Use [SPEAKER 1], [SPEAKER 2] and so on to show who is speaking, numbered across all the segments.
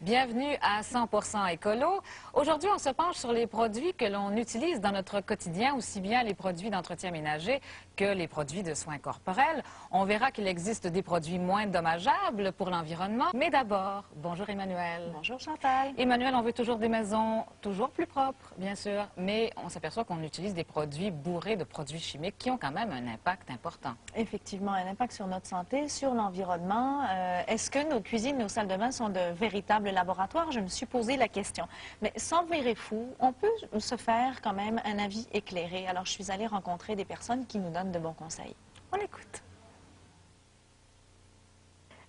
[SPEAKER 1] Bienvenue à 100% écolo. Aujourd'hui, on se penche sur les produits que l'on utilise dans notre quotidien, aussi bien les produits d'entretien ménager que les produits de soins corporels. On verra qu'il existe des produits moins dommageables pour l'environnement. Mais d'abord, bonjour Emmanuel.
[SPEAKER 2] Bonjour Chantal.
[SPEAKER 1] Emmanuel, on veut toujours des maisons toujours plus propres, bien sûr, mais on s'aperçoit qu'on utilise des produits bourrés de produits chimiques qui ont quand même un impact important.
[SPEAKER 2] Effectivement, un impact sur notre santé, sur l'environnement. Est-ce que nos cuisines, nos salles de bain sont de véritables laboratoires? Je me suis posé la question. Mais sans virer fou, on peut se faire quand même un avis éclairé. Alors, je suis allée rencontrer des personnes qui nous donnent de bons conseils. On écoute.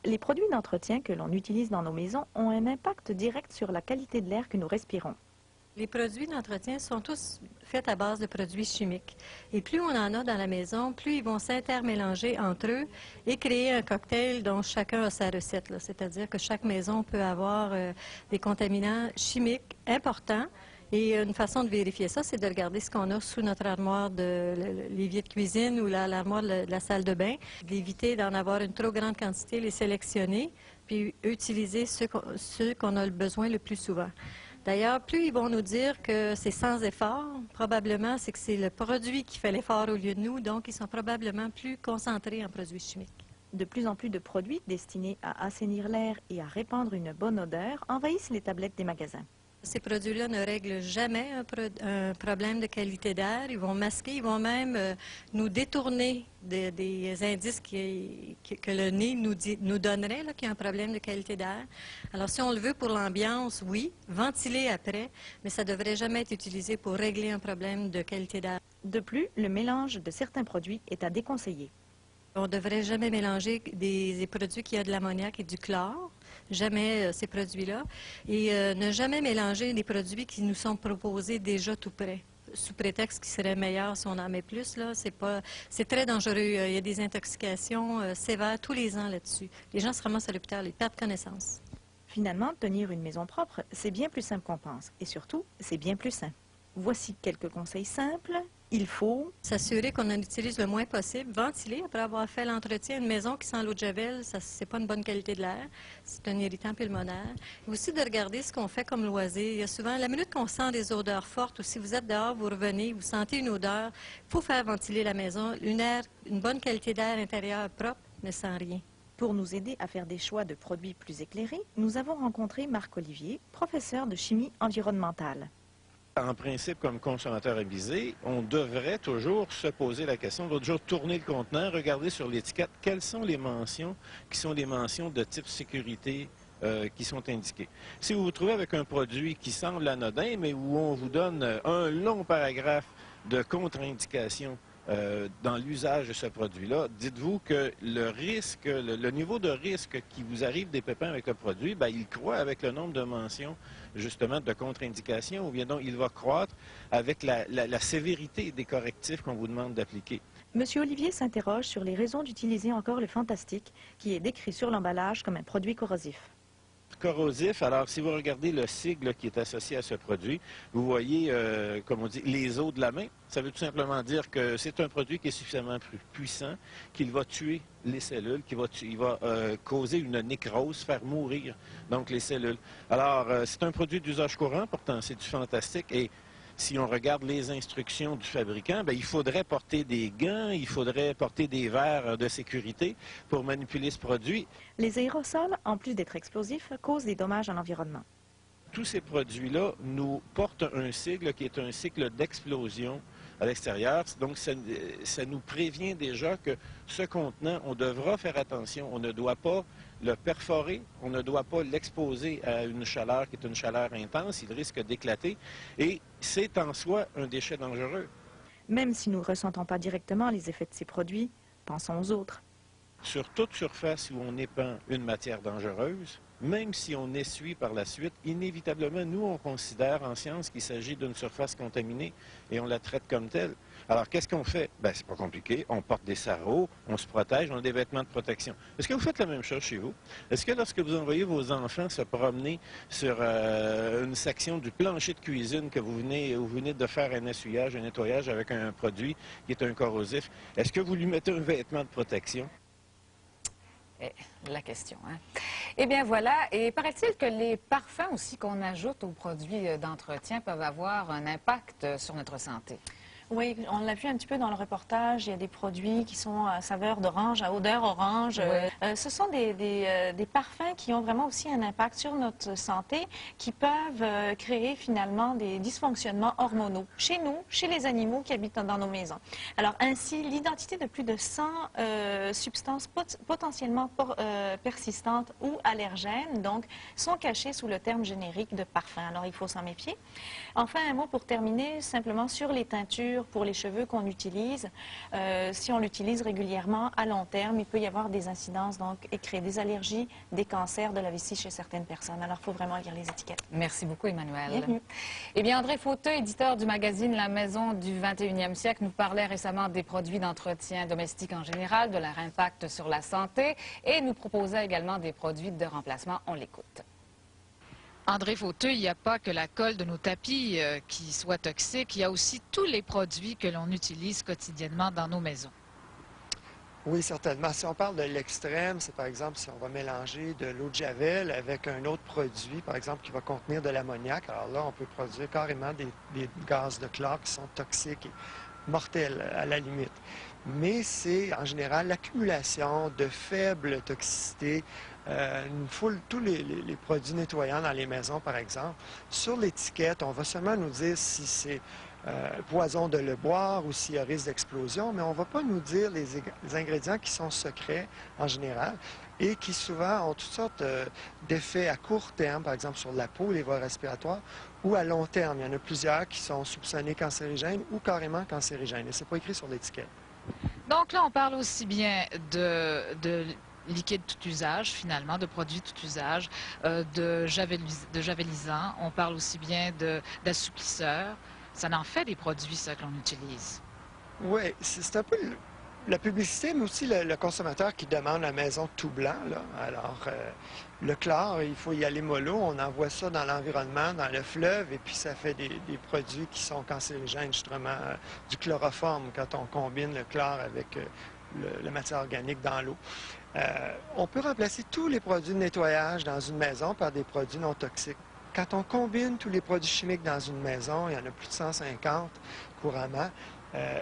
[SPEAKER 2] Les produits d'entretien que l'on utilise dans nos maisons ont un impact direct sur la qualité de l'air que nous respirons.
[SPEAKER 3] Les produits d'entretien sont tous faits à base de produits chimiques. Et plus on en a dans la maison, plus ils vont s'intermélanger entre eux et créer un cocktail dont chacun a sa recette. C'est-à-dire que chaque maison peut avoir des contaminants chimiques importants. Et une façon de vérifier ça, c'est de regarder ce qu'on a sous notre armoire de l'évier de cuisine ou l'armoire de la salle de bain, d'éviter d'en avoir une trop grande quantité, les sélectionner, puis utiliser ceux qu'on a le besoin le plus souvent. D'ailleurs, plus ils vont nous dire que c'est sans effort, probablement c'est que c'est le produit qui fait l'effort au lieu de nous, donc ils sont probablement plus concentrés en produits chimiques.
[SPEAKER 2] De plus en plus de produits destinés à assainir l'air et à répandre une bonne odeur envahissent les tablettes des magasins.
[SPEAKER 3] Ces produits-là ne règlent jamais un problème de qualité d'air. Ils vont masquer, ils vont même nous détourner des indices que le nez nous donnerait, qu'il y a un problème de qualité d'air. Alors, si on le veut pour l'ambiance, oui, ventiler après, mais ça ne devrait jamais être utilisé pour régler un problème de qualité d'air.
[SPEAKER 2] De plus, le mélange de certains produits est à déconseiller.
[SPEAKER 3] On ne devrait jamais mélanger des produits qui ont de l'ammoniac et du chlore, jamais ces produits-là, et ne jamais mélanger des produits qui nous sont proposés déjà tout prêts, sous prétexte qu'ils seraient meilleurs si on en met plus. C'est très dangereux. Il y a des intoxications sévères tous les ans là-dessus. Les gens se ramassent à l'hôpital, ils perdent connaissance.
[SPEAKER 2] Finalement, tenir une maison propre, c'est bien plus simple qu'on pense, et surtout, c'est bien plus sain. Voici quelques conseils simples. Il faut
[SPEAKER 3] s'assurer qu'on en utilise le moins possible, ventiler après avoir fait l'entretien. Une maison qui sent l'eau de javel, ça c'est pas une bonne qualité de l'air, c'est un irritant pulmonaire. Et aussi de regarder ce qu'on fait comme loisir. Il y a souvent, la minute qu'on sent des odeurs fortes, ou si vous êtes dehors, vous revenez, vous sentez une odeur, il faut faire ventiler la maison. Une bonne qualité d'air intérieur propre ne sent rien.
[SPEAKER 2] Pour nous aider à faire des choix de produits plus éclairés, nous avons rencontré Marc Olivier, professeur de chimie environnementale.
[SPEAKER 4] En principe, comme consommateur avisé, on devrait toujours se poser la question, on doit toujours tourner le contenant, regarder sur l'étiquette quelles sont les mentions qui sont les mentions de type sécurité qui sont indiquées. Si vous vous trouvez avec un produit qui semble anodin, mais où on vous donne un long paragraphe de contre-indication dans l'usage de ce produit-là, dites-vous que le risque, le niveau de risque qui vous arrive des pépins avec le produit, bien, il croît avec le nombre de mentions, justement, de contre-indications, ou bien donc il va croître avec la sévérité des correctifs qu'on vous demande d'appliquer.
[SPEAKER 2] Monsieur Olivier s'interroge sur les raisons d'utiliser encore le fantastique, qui est décrit sur l'emballage comme un produit corrosif.
[SPEAKER 4] Corrosif, alors si vous regardez le sigle qui est associé à ce produit, vous voyez, comme on dit, les os de la main. Ça veut tout simplement dire que c'est un produit qui est suffisamment plus puissant, qu'il va tuer les cellules, il va causer une nécrose, faire mourir donc les cellules. Alors, c'est un produit d'usage courant, pourtant c'est du fantastique, et si on regarde les instructions du fabricant, bien, il faudrait porter des gants, il faudrait porter des verres de sécurité pour manipuler ce produit.
[SPEAKER 2] Les aérosols, en plus d'être explosifs, causent des dommages à l'environnement.
[SPEAKER 4] Tous ces produits-là nous portent un sigle qui est un cycle d'explosion à l'extérieur. Donc, ça nous prévient déjà que ce contenant, on devra faire attention. On ne doit pas le perforer, on ne doit pas l'exposer à une chaleur qui est une chaleur intense. Il risque d'éclater et c'est en soi un déchet dangereux.
[SPEAKER 2] Même si nous ne ressentons pas directement les effets de ces produits, pensons aux autres.
[SPEAKER 4] Sur toute surface où on épand une matière dangereuse, même si on essuie par la suite, inévitablement, nous, on considère en science qu'il s'agit d'une surface contaminée et on la traite comme telle. Alors, qu'est-ce qu'on fait? Bien, c'est pas compliqué. On porte des sarraux, on se protège, on a des vêtements de protection. Est-ce que vous faites la même chose chez vous? Est-ce que lorsque vous envoyez vos enfants se promener sur une section du plancher de cuisine que vous venez de faire un essuyage, un nettoyage avec un produit qui est un corrosif, est-ce que vous lui mettez un vêtement de protection?
[SPEAKER 1] est la question. Hein? Eh bien voilà, et paraît-il que les parfums aussi qu'on ajoute aux produits d'entretien peuvent avoir un impact sur notre santé.
[SPEAKER 2] Oui, on l'a vu un petit peu dans le reportage. Il y a des produits qui sont à saveur d'orange, à odeur orange.
[SPEAKER 1] Oui.
[SPEAKER 2] Ce sont des parfums qui ont vraiment aussi un impact sur notre santé, qui peuvent créer finalement des dysfonctionnements hormonaux chez nous, chez les animaux qui habitent dans nos maisons. Alors ainsi, l'identité de plus de 100 substances potentiellement persistantes ou allergènes, donc, sont cachées sous le terme générique de parfum. Alors il faut s'en méfier. Enfin, un mot pour terminer, simplement sur les teintures pour les cheveux qu'on utilise. Si on l'utilise régulièrement, à long terme, il peut y avoir des incidences donc, et créer des allergies, des cancers de la vessie chez certaines personnes. Alors, il faut vraiment lire les étiquettes.
[SPEAKER 1] Merci beaucoup, Emmanuel.
[SPEAKER 2] Bienvenue.
[SPEAKER 1] Eh bien, André Fauteux, éditeur du magazine La Maison du 21e siècle, nous parlait récemment des produits d'entretien domestique en général, de leur impact sur la santé, et nous proposait également des produits de remplacement. On l'écoute. André Fauteux, il n'y a pas que la colle de nos tapis qui soit toxique, il y a aussi tous les produits que l'on utilise quotidiennement dans nos maisons.
[SPEAKER 5] Oui, certainement. Si on parle de l'extrême, c'est par exemple si on va mélanger de l'eau de Javel avec un autre produit, par exemple, qui va contenir de l'ammoniac. Alors là, on peut produire carrément des gaz de chlore qui sont toxiques et mortels à la limite. Mais c'est en général l'accumulation de faibles toxicités, tous les produits nettoyants dans les maisons, par exemple. Sur l'étiquette, on va seulement nous dire si c'est poison de le boire ou s'il y a risque d'explosion, mais on ne va pas nous dire les ingrédients qui sont secrets en général et qui souvent ont toutes sortes d'effets à court terme, par exemple sur la peau, les voies respiratoires, ou à long terme. Il y en a plusieurs qui sont soupçonnés cancérigènes ou carrément cancérigènes, et ce n'est pas écrit sur l'étiquette.
[SPEAKER 1] Donc là, on parle aussi bien de liquide tout usage, finalement, de produits tout usage, de javelisants. On parle aussi bien d'assouplisseurs. Ça en fait des produits, ça, que l'on utilise.
[SPEAKER 5] Oui, c'est un peu la publicité, mais aussi le consommateur qui demande la maison tout blanc. Là. Alors, le chlore, il faut y aller mollo. On envoie ça dans l'environnement, dans le fleuve, et puis ça fait des produits qui sont cancérigènes, justement, du chloroforme, quand on combine le chlore avec la matière organique dans l'eau. On peut remplacer tous les produits de nettoyage dans une maison par des produits non toxiques. Quand on combine tous les produits chimiques dans une maison, il y en a plus de 150 couramment,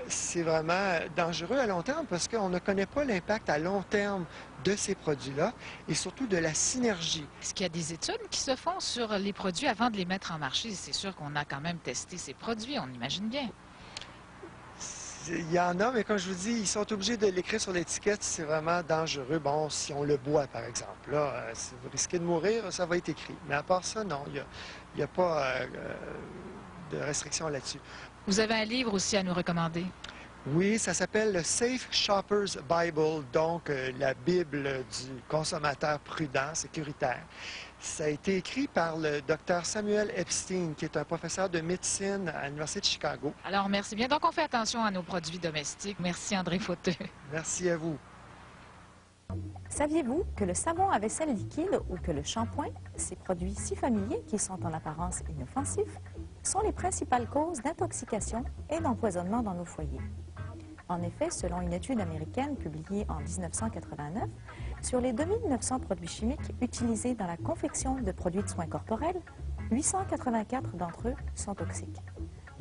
[SPEAKER 5] c'est vraiment dangereux à long terme parce qu'on ne connaît pas l'impact à long terme de ces produits-là et surtout de la synergie.
[SPEAKER 1] Est-ce qu'il y a des études qui se font sur les produits avant de les mettre en marché? C'est sûr qu'on a quand même testé ces produits, on imagine bien.
[SPEAKER 5] Il y en a, mais comme je vous dis, ils sont obligés de l'écrire sur l'étiquette, c'est vraiment dangereux. Bon, si on le boit, par exemple, là, si vous risquez de mourir, ça va être écrit. Mais à part ça, non, il n'y a pas de restriction là-dessus.
[SPEAKER 1] Vous avez un livre aussi à nous recommander?
[SPEAKER 5] Oui, ça s'appelle le Safe Shopper's Bible, donc la Bible du consommateur prudent, sécuritaire. Ça a été écrit par le Dr Samuel Epstein, qui est un professeur de médecine à l'Université de Chicago.
[SPEAKER 1] Alors, merci bien. Donc, on fait attention à nos produits domestiques. Merci, André Fauteux.
[SPEAKER 5] Merci à vous.
[SPEAKER 6] Saviez-vous que le savon à vaisselle liquide ou que le shampoing, ces produits si familiers qui sont en apparence inoffensifs, sont les principales causes d'intoxication et d'empoisonnement dans nos foyers? En effet, selon une étude américaine publiée en 1989, sur les 2900 produits chimiques utilisés dans la confection de produits de soins corporels, 884 d'entre eux sont toxiques.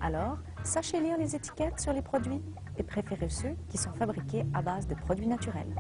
[SPEAKER 6] Alors, sachez lire les étiquettes sur les produits et préférez ceux qui sont fabriqués à base de produits naturels.